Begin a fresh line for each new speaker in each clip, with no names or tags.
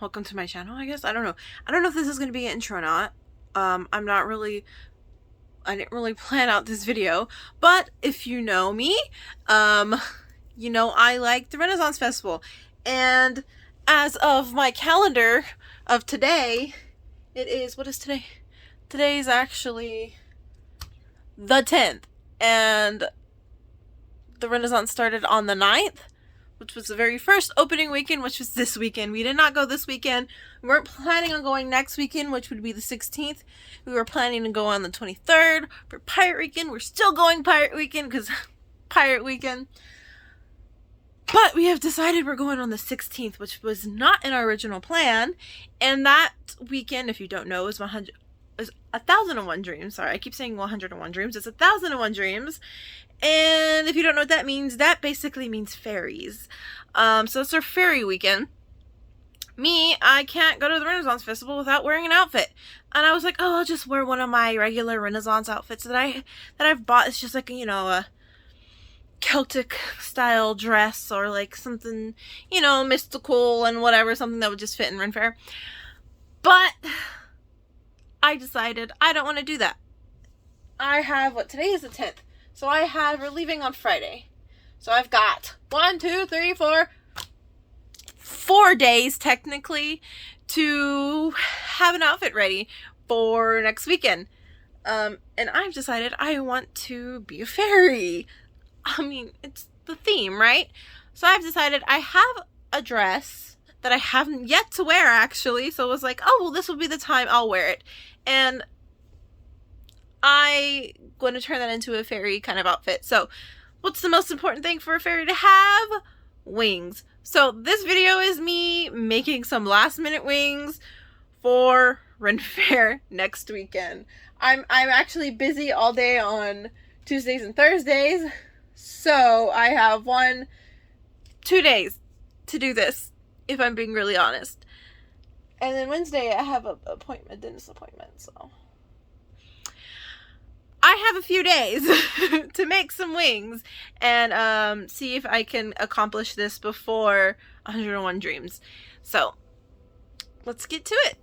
welcome to my channel, I guess. I don't know if this is going to be an intro or not. I didn't really plan out this video, but if you know me, you know I like the Renaissance Festival, and as of my calendar of today, it is, what is today? Today's actually the 10th, and the Renaissance started on the 9th, which was the very first opening weekend, which was this weekend. We did not go this weekend. We weren't planning on going next weekend, which would be the 16th. We were planning to go on the 23rd for Pirate Weekend. We're still going Pirate Weekend because Pirate Weekend. But we have decided we're going on the 16th, which was not in our original plan. And that weekend, if you don't know, is 1,001 Dreams. Sorry, I keep saying 101 Dreams. It's 1,001 Dreams. And if you don't know what that means, that basically means fairies. So it's our fairy weekend. Me, I can't go to the Renaissance Festival without wearing an outfit. And I was like, oh, I'll just wear one of my regular Renaissance outfits that I've bought. It's just like, you know, a Celtic style dress or like something, you know, mystical and whatever, something that would just fit in Ren Fair. But I decided I don't want to do that. I have, today is the 10th. So we're leaving on Friday. So I've got 4 days technically to have an outfit ready for next weekend. And I've decided I want to be a fairy. I mean, it's the theme, right? So I've decided I have a dress that I haven't yet to wear actually. So I was like, oh, well, this will be the time I'll wear it. And I'm going to turn that into a fairy kind of outfit. So what's the most important thing for a fairy to have? Wings. So this video is me making some last minute wings for Ren Fair next weekend. I'm actually busy all day on Tuesdays and Thursdays. So I have 2 days to do this, if I'm being really honest. And then Wednesday I have a dentist appointment, so I have a few days to make some wings and see if I can accomplish this before 101 Dreams. So let's get to it.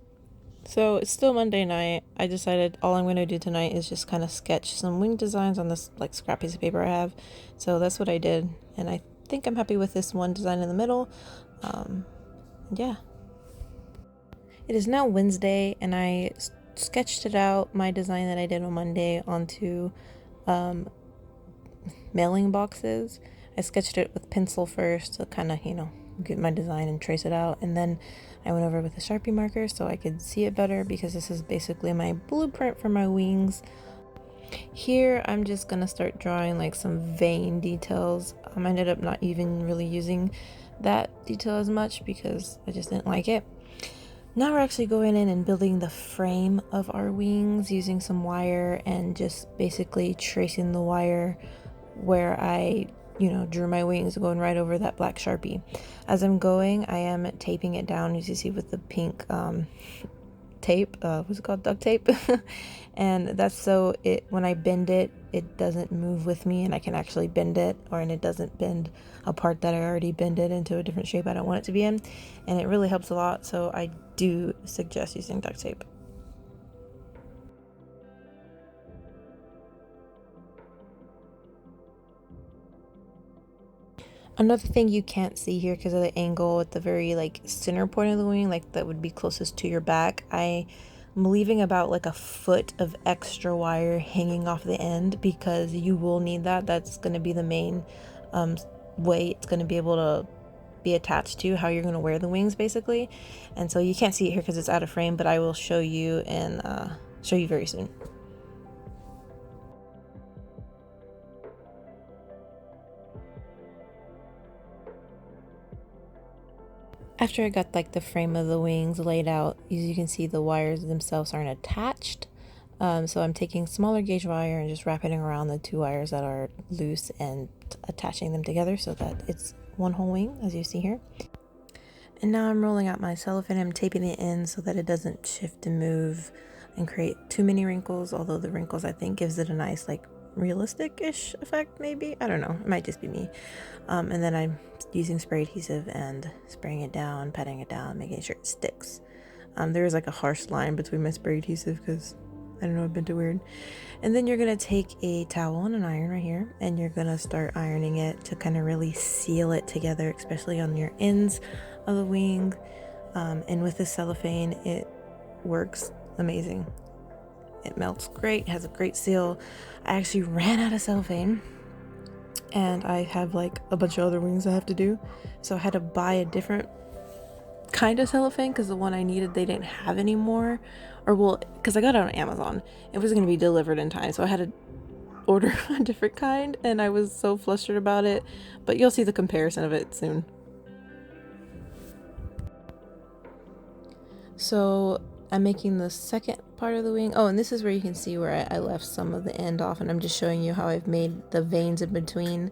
So it's still Monday night. I decided all I'm going to do tonight is just kind of sketch some wing designs on this like scrap piece of paper I have. So that's what I did, and I think I'm happy with this one design in the middle. Yeah. It is now Wednesday, and I sketched it out, my design that I did on Monday, onto mailing boxes. I sketched it with pencil first to kind of, you know, get my design and trace it out, and then I went over with a Sharpie marker so I could see it better, because this is basically my blueprint for my wings. Here I'm just gonna start drawing like some vein details. I ended up not even really using that detail as much because I just didn't like it. Now we're actually going in and building the frame of our wings using some wire and just basically tracing the wire where I, you know, drew my wings, going right over that black Sharpie. As I'm going, I am taping it down, as you see, with the pink tape, what's it called, duct tape. And that's so when I bend it, it doesn't move with me, and I can actually bend it, and it doesn't bend a part that I already bended into a different shape I don't want it to be in, and it really helps a lot. So I do suggest using duct tape. Another thing you can't see here because of the angle at the very like center point of the wing, like that would be closest to your back, I'm leaving about like a foot of extra wire hanging off the end, because you will need that. That's going to be the main way it's going to be able to be attached to how you're going to wear the wings basically. And so you can't see it here because it's out of frame, but I will show you and show you very soon. After I got like the frame of the wings laid out, as you can see, the wires themselves aren't attached. So I'm taking smaller gauge wire and just wrapping it around the 2 wires that are loose and attaching them together so that it's one whole wing, as you see here. And now I'm rolling out my cellophane. I'm taping it in so that it doesn't shift and move and create too many wrinkles, although the wrinkles, I think, gives it a nice like
realistic-ish effect, maybe. I don't know, it might just be me. And then I'm using spray adhesive and spraying it down, patting it down, making sure it sticks. There is like a harsh line between my spray adhesive because I don't know, I've been too weird. And then you're gonna take a towel and an iron right here, and you're gonna start ironing it to kind of really seal it together, especially on your ends of the wing. And with this cellophane, it works amazing. It melts great, has a great seal. I actually ran out of cellophane, and I have like a bunch of other wings I have to do, so I had to buy a different kind of cellophane because the one I needed they didn't have anymore, or well, because I got it on Amazon, it wasn't going to be delivered in time, so I had to order a different kind, and I was so flustered about it, but you'll see the comparison of it soon. So I'm making the second part of the wing. Oh, and this is where you can see where I left some of the end off, and I'm just showing you how I've made the veins in between.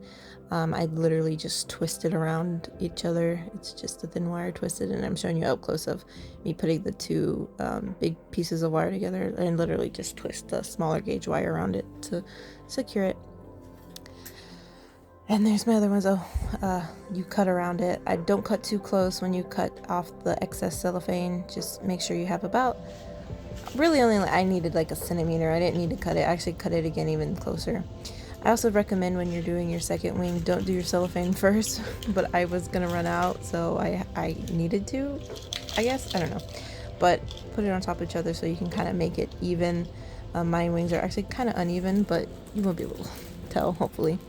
I literally just twisted around each other. It's just a thin wire twisted, and I'm showing you up close of me putting the two big pieces of wire together, and literally just twist the smaller gauge wire around it to secure it. And there's my other ones. Oh, you cut around it. I don't cut too close when you cut off the excess cellophane. Just make sure you have about, really only, I needed like a centimeter. I didn't need to cut it. I actually cut it again even closer. I also recommend when you're doing your second wing, don't do your cellophane first, but I was gonna run out, so I needed to, I guess, I don't know. But put it on top of each other so you can kind of make it even. My wings are actually kind of uneven, but you won't be able to tell, hopefully.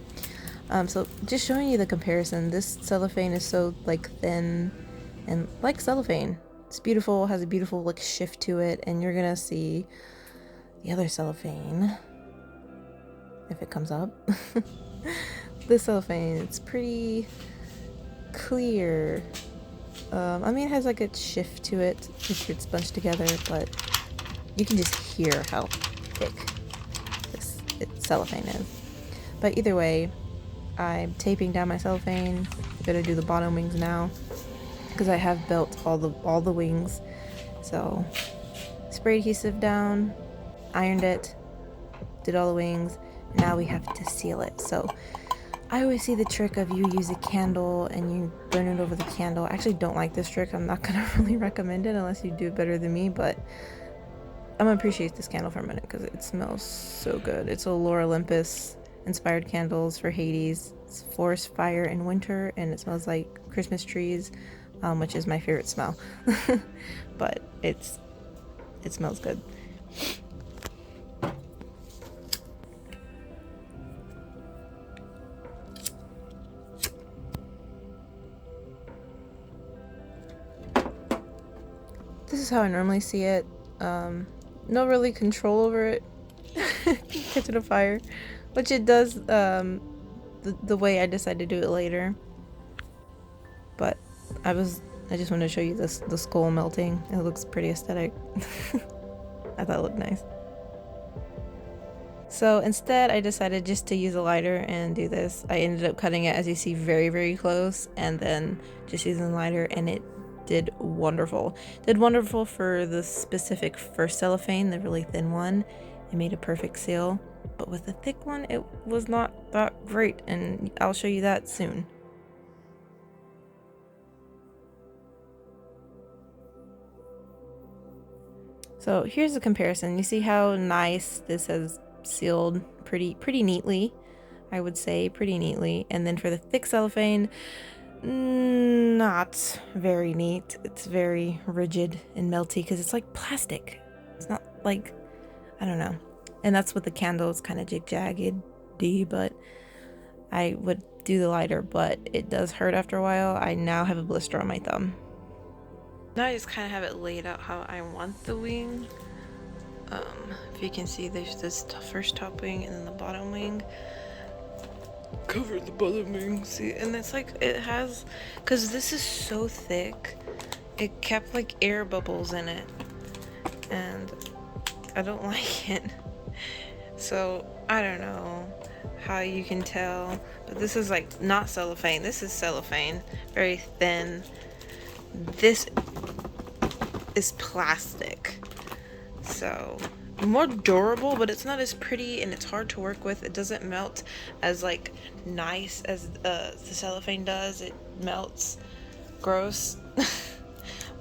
So just showing you the comparison, this cellophane is so like thin and like cellophane. It's beautiful, has a beautiful like shift to it, and you're gonna see the other cellophane if it comes up. This cellophane, it's pretty clear. I mean, it has like a shift to it if it's bunched together, but you can just hear how thick this cellophane is. But either way, I'm taping down my cellophane. I'm gonna do the bottom wings now because I have built all the wings. So spray adhesive down, ironed it, did all the wings. Now we have to seal it. So I always see the trick of you use a candle and you burn it over the candle. I actually don't like this trick. I'm not gonna really recommend it unless you do it better than me, but I'm gonna appreciate this candle for a minute because it smells so good. It's a Lore Olympus inspired candles for Hades. It's forest fire in winter, and it smells like Christmas trees, which is my favorite smell. But it smells good. This is how I normally see it. No really control over it catching a fire, which it does the way I decided to do it later. But I just wanted to show you the skull melting. It looks pretty aesthetic. I thought it looked nice. So instead I decided just to use a lighter and do this. I ended up cutting it, as you see, very, very close, and then just using the lighter, and it did wonderful. Did wonderful for the specific first cellophane, the really thin one. It made a perfect seal, but with the thick one, it was not that great, and I'll show you that soon. So here's the comparison. You see how nice this has sealed pretty neatly, I would say, pretty neatly. And then for the thick cellophane, not very neat. It's very rigid and melty because it's like plastic. It's not like, I don't know. And that's with the candle. It's kind of jig-jaggedy, but I would do the lighter, but it does hurt after a while. I now have a blister on my thumb.
Now I just kind of have it laid out how I want the wing. If you can see, there's this first top wing and then the bottom wing. Cover the bottom wing, see, and it's like it has, because this is so thick, it kept like air bubbles in it, and I don't like it. So I don't know how you can tell, but this is like not cellophane. This is cellophane, very thin. This is plastic. So more durable, but it's not as pretty and it's hard to work with. It doesn't melt as like nice as the cellophane does. It melts gross.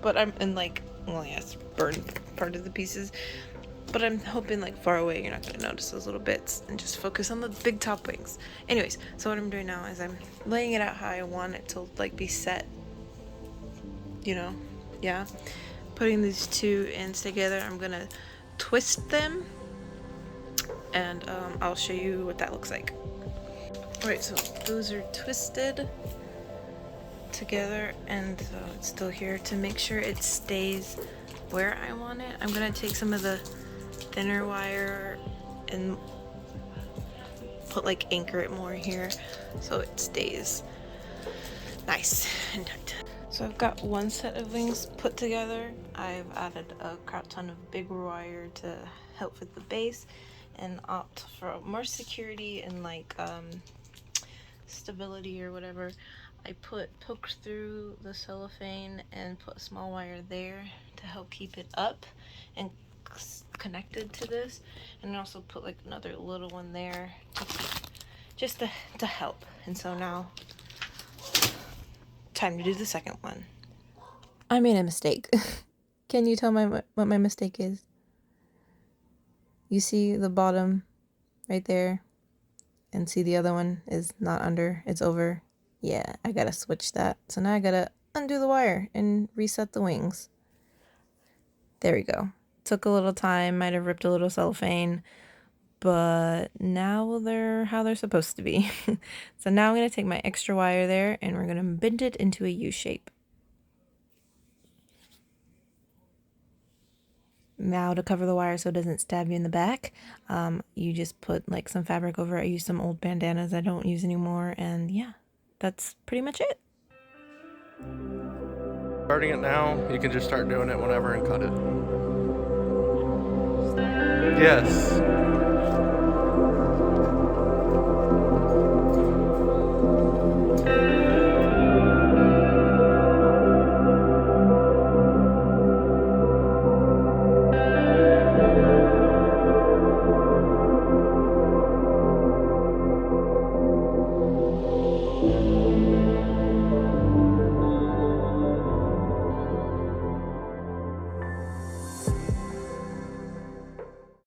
But I'm in like, well, yeah, it's burned part of the pieces. But I'm hoping like far away you're not gonna notice those little bits and just focus on the big top wings. Anyways, so what I'm doing now is I'm laying it out how I want it to like be set. You know, yeah. Putting these two ends together, I'm gonna twist them, and I'll show you what that looks like. Alright, so those are twisted together, and it's still here. To make sure it stays where I want it, I'm gonna take some of the thinner wire and anchor it more here so it stays nice and tight. So I've got one set of wings put together. I've added a crap ton of big wire to help with the base, and opt for more security and stability or whatever. I poked through the cellophane and put small wire there to help keep it up and connected to this, and I also put like another little one there just to help. And so now time to do the second one.
I made a mistake. Can you tell what my mistake is? You see the bottom right there, and see the other one is not under, it's over. Yeah, I gotta switch that. So now I gotta undo the wire and reset the wings. There we go. Took a little time, might have ripped a little cellophane, but now they're how they're supposed to be. So now I'm gonna take my extra wire there and we're gonna bend it into a U shape. Now to cover the wire so it doesn't stab you in the back, you just put like some fabric over it. I use some old bandanas I don't use anymore, and yeah, that's pretty much it.
Starting it now, you can just start doing it whenever and cut it. Yes.